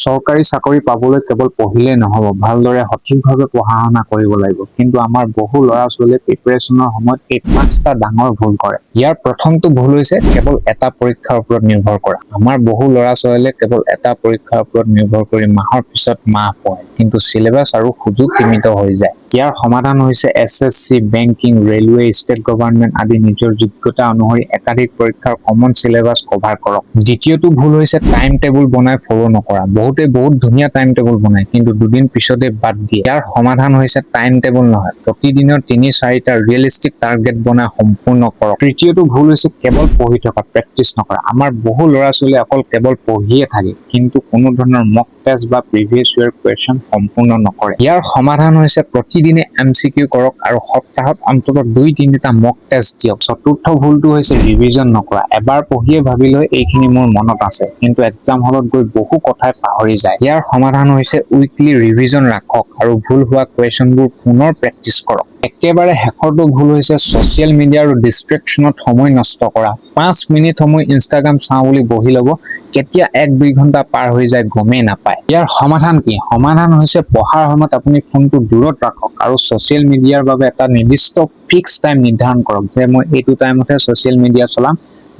চৰকাৰী চাকৰি পাবলৈ কেৱল পঢ়িলে নহব, ভালদৰে সঠিকভাৱে পঢ়া-শুনা কৰিব লাগিব। কিন্তু আমাৰ বহু ল'ৰা-ছোৱালীয়ে প্ৰিপাৰেচনৰ সময়ত এই 5টা ডাঙৰ ভুল কৰে। ইয়াৰ প্ৰথমটো ভুল হৈছে কেৱল এটা পৰীক্ষাৰ ওপৰত নিৰ্ভৰ কৰা। আমাৰ বহু ল'ৰা-ছোৱালীয়ে কেৱল এটা পৰীক্ষাৰ ওপৰত নিৰ্ভৰ কৰি মাহৰ পিছত মাহ পঢ়ে, কিন্তু সিলেবাছ আৰু সুযোগ সীমিত হৈ যায়। ইয়াৰ সমাধান হৈছে SSC, banking, railway, state government আদি নিজৰ যোগ্যতা অনুসৰি একাধিক পৰীক্ষাৰ কমন সিলেবাছ কভাৰ কৰক। দ্বিতীয়টো ভুল হৈছে টাইম টেবুল বনাই ফলো নকৰা। বহুতে বহুত ধুনীয়া টাইম টেবুল বনায়, কিন্তু দুদিন পিছতে বাদ দিয়ে। ইয়াৰ সমাধান হৈছে টাইম টেবুল নহয়, প্ৰতিদিনৰ 3-4টা ৰিয়েলিষ্টিক টাৰ্গেট বনাই সম্পূৰ্ণ কৰক। তৃতীয়টো ভুল হৈছে কেৱল পঢ়ি থকা, প্ৰেক্টিচ নকৰা। আমাৰ বহু ল'ৰা-ছোৱালীয়ে অকল কেৱল পঢ়িয়ে থাকে, কিন্তু কোনো ধৰণৰ মক টেষ্ট বা প্ৰিভিয়াছ ইয়াৰ কুৱেশ্যন সম্পূৰ্ণ নকৰে। ইয়াৰ সমাধান হৈছে প্ৰতিদিনে MCQ কৰক আৰু সপ্তাহত অন্ততঃ 2-3টা মক টেষ্ট দিয়ক। চতুৰ্থ ভুলটো হৈছে ৰিভিজন নকৰা। এবাৰ পঢ়িয়ে ভাবি লৈ এইখিনি মোৰ মনত আছে, কিন্তু এক্সাম হলত গৈ বহু কথাই পাহৰি যায়। ইয়াৰ সমাধান হৈছে উইকলি ৰিভিজন ৰাখক আৰু ভুল হোৱা কুৱেশ্যনবোৰ পুনৰ প্ৰেক্টিচ কৰক। একেবাৰে শেষৰটো ভুল হৈছে ছচিয়েল মিডিয়া আৰু ডিষ্ট্ৰেকশ্যনত সময় নষ্ট কৰা। 5 মিনিট সময় ইনষ্টাগ্ৰাম চাওঁ বুলি বহি ল'ব, কেতিয়া 1-2 ঘণ্টা পাৰ হৈ যায় গমেই নাপায়। ইয়াৰ সমাধান কি? সমাধান হৈছে পঢ়াৰ সময়ত আপুনি ফোনটো দূৰত ৰাখক আৰু ছচিয়েল মিডিয়াৰ বাবে এটা নিৰ্দিষ্ট ফিক্স টাইম নিৰ্ধাৰণ কৰক, যে মই এইটো টাইমতহে ছচিয়েল মিডিয়া চলাম,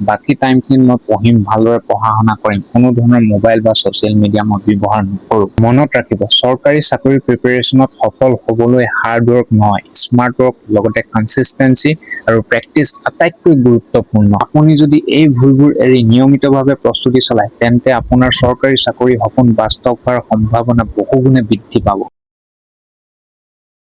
বাকী টাইমখিনি মই পঢ়িম, ভালদৰে পঢ়া-শুনা কৰিম, কোনো ধৰণৰ মোবাইল বা ছচিয়েল মিডিয়া মই ব্যৱহাৰ নকৰোঁ। মনত ৰাখিব, চৰকাৰী চাকৰি প্ৰিপাৰেচনত সফল হ'বলৈ হাৰ্ড ৱৰ্ক নহয়, স্মাৰ্ট ৱৰ্ক লগতে কনচিষ্টেঞ্চি আৰু প্ৰেক্টিচ আটাইতকৈ গুৰুত্বপূৰ্ণ। আপুনি যদি এই ভুলবোৰ এৰি নিয়মিতভাৱে প্ৰস্তুতি চলায়, তেন্তে আপোনাৰ চৰকাৰী চাকৰি সপোন বাস্তৱ হোৱাৰ সম্ভাৱনা বহুগুণে বৃদ্ধি পাব।